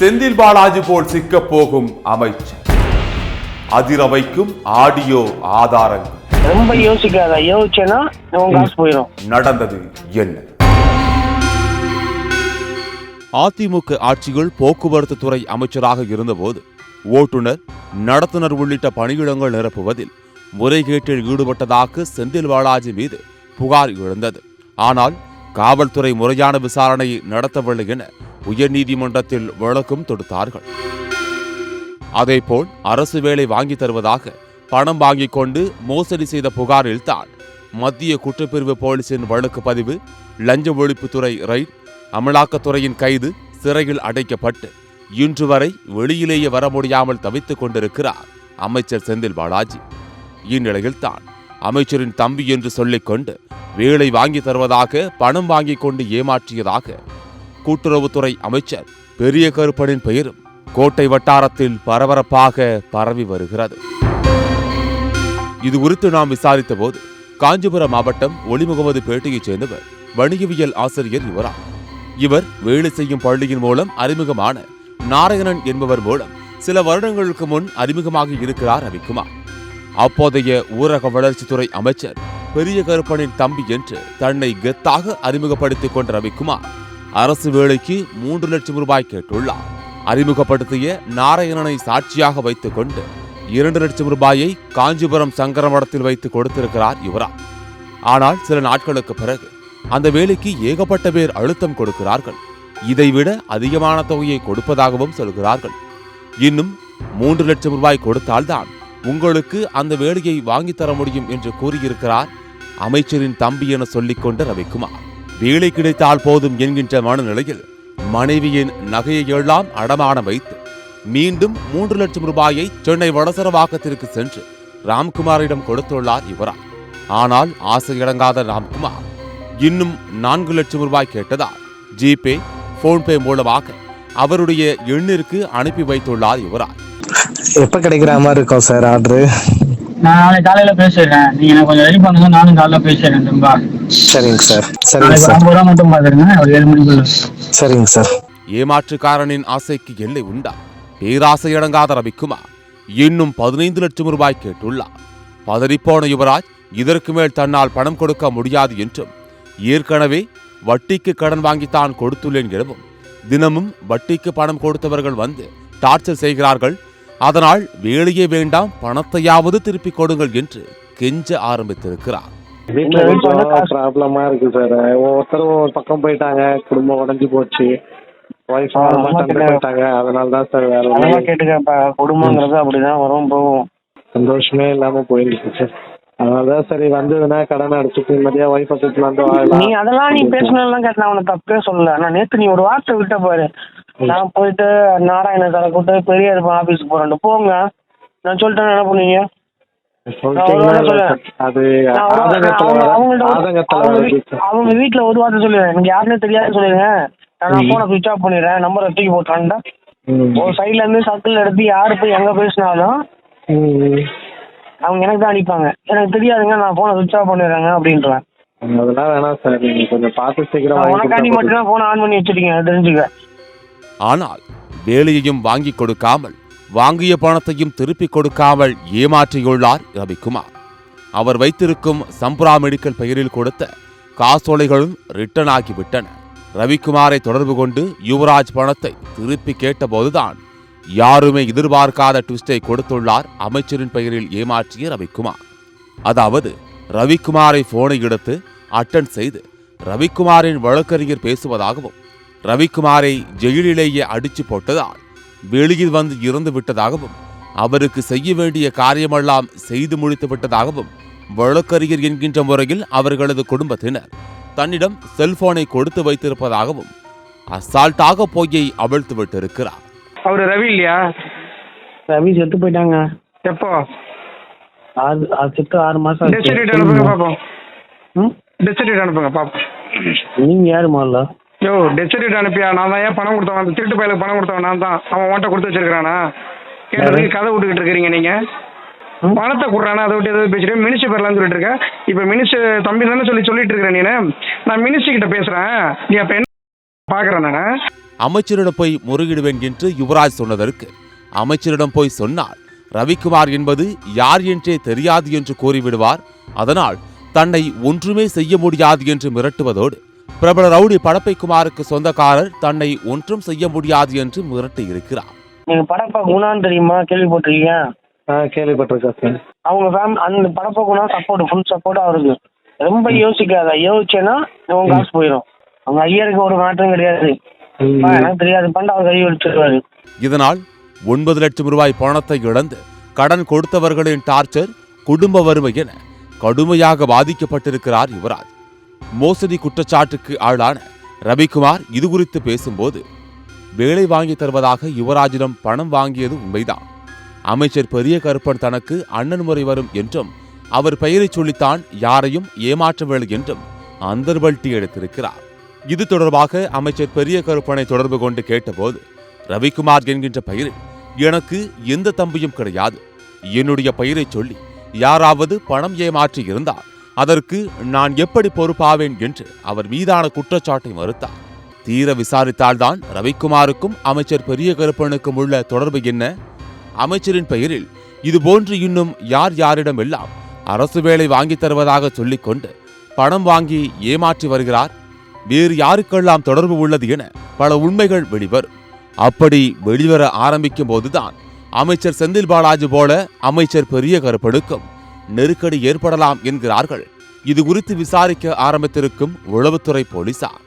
செந்தில் பாலாஜி போல் சிக்க போகும் அமைச்சர், அதிர வைக்கும் ஆடியோ ஆதாரங்கள். ரொம்ப யோசிக்காத, யோசிச்சேன்னா போயிடும். நடந்தது என்ன? அதிமுக ஆட்சியில் போக்குவரத்து துறை அமைச்சராக இருந்தபோது ஓட்டுநர், நடத்துனர் உள்ளிட்ட பணியிடங்கள் நிரப்புவதில் முறைகேட்டில் ஈடுபட்டதாக செந்தில் பாலாஜி மீது புகார் எழுந்தது. ஆனால் காவல்துறை முறையான விசாரணையை நடத்தவில்லை என உயர்நீதிமன்றத்தில் வழக்கும் தொடுத்தார்கள். அதேபோல் அரசு வேலை வாங்கி தருவதாக பணம் வாங்கிக் கொண்டு மோசடி செய்த புகாரில் தான் மத்திய குற்றப்பிரிவு போலீசின் வழக்கு பதிவு, லஞ்ச ஒழிப்புத்துறை ரைட், அமலாக்கத்துறையின் கைது, சிறையில் அடைக்கப்பட்டு இன்று வரை வெளியிலேயே வர முடியாமல் தவித்துக் கொண்டிருக்கிறார் அமைச்சர் செந்தில் பாலாஜி. இந்நிலையில் தான் அமைச்சரின் தம்பி என்று சொல்லிக்கொண்டு வேலை வாங்கி தருவதாக பணம் வாங்கிக் கொண்டு ஏமாற்றியதாக கூட்டுறவுத்துறை அமைச்சர் பெரிய கருப்பனின் பெயரும் கோட்டை வட்டாரத்தில் பரபரப்பாக பரவி வருகிறது. இது குறித்து நாம் விசாரித்த போது காஞ்சிபுரம் மாவட்டம் ஒளிமுகமது பேட்டையைச் சேர்ந்தவர் வணிகவியல் ஆசிரியர் இவரார். இவர் வேலை செய்யும் பள்ளியின் மூலம் அறிமுகமான நாராயணன் என்பவர் மூலம் சில வருடங்களுக்கு முன் அறிமுகமாக இருக்கிறார் ரவிக்குமார். அப்போதைய ஊரக வளர்ச்சித்துறை அமைச்சர் பெரிய கருப்பனின் தம்பி என்று தன்னை கெத்தாக அறிமுகப்படுத்திக் கொண்ட ரவிக்குமார் அரசு வேலைக்கு 3 லட்சம் ரூபாய் கேட்டுள்ளார். அறிமுகப்படுத்திய நாராயணனை சாட்சியாக வைத்துக் கொண்டு 2 லட்சம் ரூபாயை காஞ்சிபுரம் சங்கரமடத்தில் வைத்து கொடுத்திருக்கிறார் இவரார். ஆனால் சில நாட்களுக்கு பிறகு அந்த வேலைக்கு ஏகப்பட்ட பேர் அழுத்தம் கொடுக்கிறார்கள். இதைவிட அதிகமான தொகையை கொடுப்பதாகவும் சொல்கிறார்கள். இன்னும் 3 லட்சம் ரூபாய் கொடுத்தால்தான் உங்களுக்கு அந்த வேலையை வாங்கித்தர முடியும் என்று கூறியிருக்கிறார் அமைச்சரின் தம்பி என சொல்லிக்கொண்ட ரவிக்குமார். வேலை கிடைத்தால் போதும் என்கின்ற மனநிலையில் மனைவியின் நகையை எல்லாம் அடமானம் வைத்து மீண்டும் 3 லட்சம் ரூபாயை சென்னை வடசரவாக்கத்திற்கு சென்று ராம்குமாரிடம் கொடுத்துள்ளார் இவரால். ஆனால் ஆசையடங்காத ராம்குமார் இன்னும் 4 லட்சம் ரூபாய் கேட்டதால் ஜிபே, போன்பே மூலமாக அவருடைய எண்ணிற்கு அனுப்பி வைத்துள்ளார் இவரால். எப்ப கிடைக்கிற மாதிரி இருக்கும் சார் ஆர்டர்? நான் நாளை காலையில பேசுறேன், நீங்க எனக்கு கொஞ்சம் ரெடி பண்ணுங்க, நானும் காலையில பேசுறேன். சரிங்க சார். சரிங்க சார். 50 ரூபா மட்டும் பாத்துருங்க, ஒரு 7 மணிக்குள்ள. சரிங்க சார். ஏமாற்றுக்காரனின் ஆசைக்கு எல்லை உண்டா? பேராசையடங்காத ரவிக்குமார் இன்னும் 15 லட்சம் ரூபாய் கேட்டுள்ளார். பதறிப்போன யுவராஜ் இதற்கு மேல் தன்னால் பணம் கொடுக்க முடியாது என்றும், ஏற்கனவே வட்டிக்கு கடன் வாங்கித்தான் கொடுத்துள்ளேன் எனவும், தினமும் வட்டிக்கு பணம் கொடுத்தவர்கள் வந்து டார்ச்சர் செய்கிறார்கள், அதனால் வேலையே வேண்டாம், பணத்தையாவது திருப்பிக் கொடுங்கள் என்று கெஞ்ச ஆரம்பித்திருக்கிறார். வீட்டுல ப்ராப்ளமா இருக்கு சார். ஒவ்வொருத்தரும் ஒரு பக்கம் போயிட்டாங்க, குடும்பம் உடஞ்சி போச்சு, போயிட்டாங்க. அதனாலதான் சார் வேற கேட்டுக்கப்ப குடும்பங்கிறது அப்படிதான் வரும் போகும், சந்தோஷமே இல்லாம போயிருக்கு சார். அதனாலதான் சரி வந்ததுன்னா கடனை அடிச்சுட்டு மதியம் ஒய்ஃபை கூப்பிட்டு வந்து வாழலாம். நீ அதெல்லாம் நீ பேசணும் கேட்ட, நான் உனக்கு தப்பே சொல்லல. நான் நேத்து நீ ஒரு வார்த்தை விட்ட பாரு, நான் போயிட்டு நாராயண சாரை கூப்பிட்டு பெரிய ஆபீஸ்க்கு போறேன் போங்க நான் சொல்லிட்டேன். என்ன பண்ணுவீங்க? அவங்க வீட்டுல ஒரு வார்த்தை சொல்லுவேன், எனக்கு யாருன்னே தெரியாது சொல்லிடுங்க, நான் போனை சுவிச் ஆஃப் பண்ணிடுறேன், நம்பரை தூக்கி போட்டான்டா. ஒரு சைட்ல இருந்து சர்க்கிள் எடுத்து யாரு போய் எங்க பேசினாலும் அவங்க எனக்கு தான் அடிப்பாங்க, எனக்கு தெரியாதுங்க, நான் போனை சுவிச் ஆஃப் பண்ணிடுறேங்க அப்படின்றேன். அதெல்லாம் வேணாம் சார், நீங்க கொஞ்சம் பார்த்து சீக்கிரம் உனக்காண்டி மட்டும் தான் போனை ஆன் பண்ணி வச்சிருக்கீங்க, தெரிஞ்சுக்க. ஆனால் வேலையையும் வாங்கி கொடுக்காமல், வாங்கிய பணத்தையும் திருப்பிக் கொடுக்காமல் ஏமாற்றியுள்ளார் ரவிக்குமார். அவர் வைத்திருக்கும் சம்புரா மெடிக்கல் பெயரில் கொடுத்த காசோலைகளும் ரிட்டர்ன் ஆகிவிட்டன. ரவிக்குமாரை தொடர்பு கொண்டு யுவராஜ் பணத்தை திருப்பி கேட்டபோதுதான் யாருமே எதிர்பார்க்காத ட்விஸ்டை கொடுத்துள்ளார் அமைச்சரின் பெயரில் ஏமாற்றிய ரவிக்குமார். அதாவது ரவிக்குமாரை போனை எடுத்து அட்டன் செய்து ரவிக்குமாரின் வழக்கறிஞர் பேசுவதாகவும், ரவிக்குமாரை ஜெயிலிலேயே அடிச்சு போட்டதால் வெளியில் வந்து இறந்து விட்டதாகவும், அவருக்கு செய்ய வேண்டிய காரியமெல்லாம் செய்து முடித்து விட்டதாகவும் வழக்கறிஞர் என்கின்ற முறையில் அவர்களது குடும்பத்தினர் தன்னிடம் செல்போனை கொடுத்து வைத்திருப்பதாகவும் அசால்ட்டாக பொய்யை அவிழ்த்து விட்டிருக்கிறார். அவரு ரவி இல்லையா? ரவி செத்து போயிட்டாங்க. எப்போ? அது செத்து 6 மாசம். டெத் சர்டிஃபிகேட் அனுப்புங்க பாப்போம். டெத் சர்டிஃபிகேட் அனுப்புங்க பாப்போம். நீங்க யாரு முதல்ல? யோ டெத் சர்டிஃபிகேட் அனுப்பியா? நான் தான் ஏன் பணம் கொடுத்தவன், அந்த திருட்டு பையலுக்கு பணம் கொடுத்தவன் நான் தான். அவன் ஓட்ட கொடுத்து வச்சிருக்கானா? கேட்டதுக்கு கதை விட்டுக்கிட்டு இருக்கிறீங்க நீங்க. பணத்தை கொடுறானா, அதை விட்டு எதாவது பேசுறேன். மினிஸ்டர் பேர்லாம் சொல்லிட்டு இருக்க. இப்ப மினிஸ்டர் தம்பி தானே சொல்லிட்டு இருக்கிறேன். நீ நான் மினிஸ்டர் கிட்ட பேசுறேன், நீ அப்ப பாக்குறேன் நானு. அமைச்சரிடம் போய் முறையிடுவேன் என்று யுவராஜ் சொன்னதற்கு, அமைச்சரிடம் போய் சொன்னால் ரவிக்குமார் என்பது யார் என்றே தெரியாது என்று கூறிவிடுவார், அதனால் தன்னை ஒன்றுமே செய்ய முடியாது என்று மிரட்டுவதோடு, பிரபல ரவுடி படப்பைக்குமாருக்கு சொந்தக்காரர் தன்னை ஒன்றும் செய்ய முடியாது என்று மிரட்டி இருக்கிறார். நீங்க படப்பா குணான்னு தெரியுமா, கேள்விப்பட்டிருக்கீங்க? கேள்விப்பட்டிருக்கேன் சார். அவங்க அந்த படப்பா குணா சப்போர்ட், ஃபுல் சப்போர்ட் அவருக்கு. ரொம்ப யோசிக்காத, யோசிச்சேன்னா உன் காசு போயிடும். அவங்க ஐயருக்கு ஒரு மாற்றம் கிடையாது. எனக்கு தெரியாது பண்ட அவர் கை வச்சிருவாரு. இதனால் 9 லட்சம் ரூபாய் பணத்தை இழந்து கடன் கொடுத்தவர்களின் டார்ச்சர், குடும்ப வறுமை என கடுமையாக பாதிக்கப்பட்டிருக்கிறார் யுவராஜ். மோசடி குற்றச்சாட்டுக்கு ஆளான ரவிக்குமார் இது குறித்து பேசும்போது, வேலை வாங்கி தருவதாக யுவராஜிடம் பணம் வாங்கியது உண்மைதான். அமைச்சர் பெரிய கருப்பன் தனக்கு அண்ணன் முறை வரும் என்றும், அவர் பெயரை சொல்லித்தான் யாரையும் ஏமாற்றவில்லை என்றும் அந்தர்பல்ட்டி எடுத்திருக்கிறார். இது தொடர்பாக அமைச்சர் பெரிய கருப்பனை தொடர்பு கொண்டு கேட்டபோது, ரவிக்குமார் என்கின்ற பெயரில் எனக்கு எந்த தம்பியும் கிடையாது. என்னுடைய பெயரை சொல்லி யாராவது பணம் ஏமாற்றி இருந்தால் அதற்கு நான் எப்படி பொறுப்பாவேன் என்று அவர் மீதான குற்றச்சாட்டை மறுத்தார். தீர விசாரித்தால்தான் ரவிக்குமாருக்கும் அமைச்சர் பெரிய கருப்பனுக்கும் உள்ள தொடர்பு என்ன, அமைச்சரின் பெயரில் இதுபோன்று இன்னும் யார் யாரிடம் எல்லாம் அரசு வேலை வாங்கி தருவதாக சொல்லிக்கொண்டு பணம் வாங்கி ஏமாற்றி வருகிறார், வேறு யாருக்கெல்லாம் தொடர்பு உள்ளது என பல உண்மைகள் வெளிவரும். அப்படி வெளிவர ஆரம்பிக்கும் போதுதான் அமைச்சர் செந்தில் பாலாஜி போல அமைச்சர் பெரிய கருப்பனுக்கும் நெருக்கடி ஏற்படலாம் என்கிறார்கள் இது குறித்து விசாரிக்க ஆரம்பித்திருக்கும் உளவுத்துறை போலீசார்.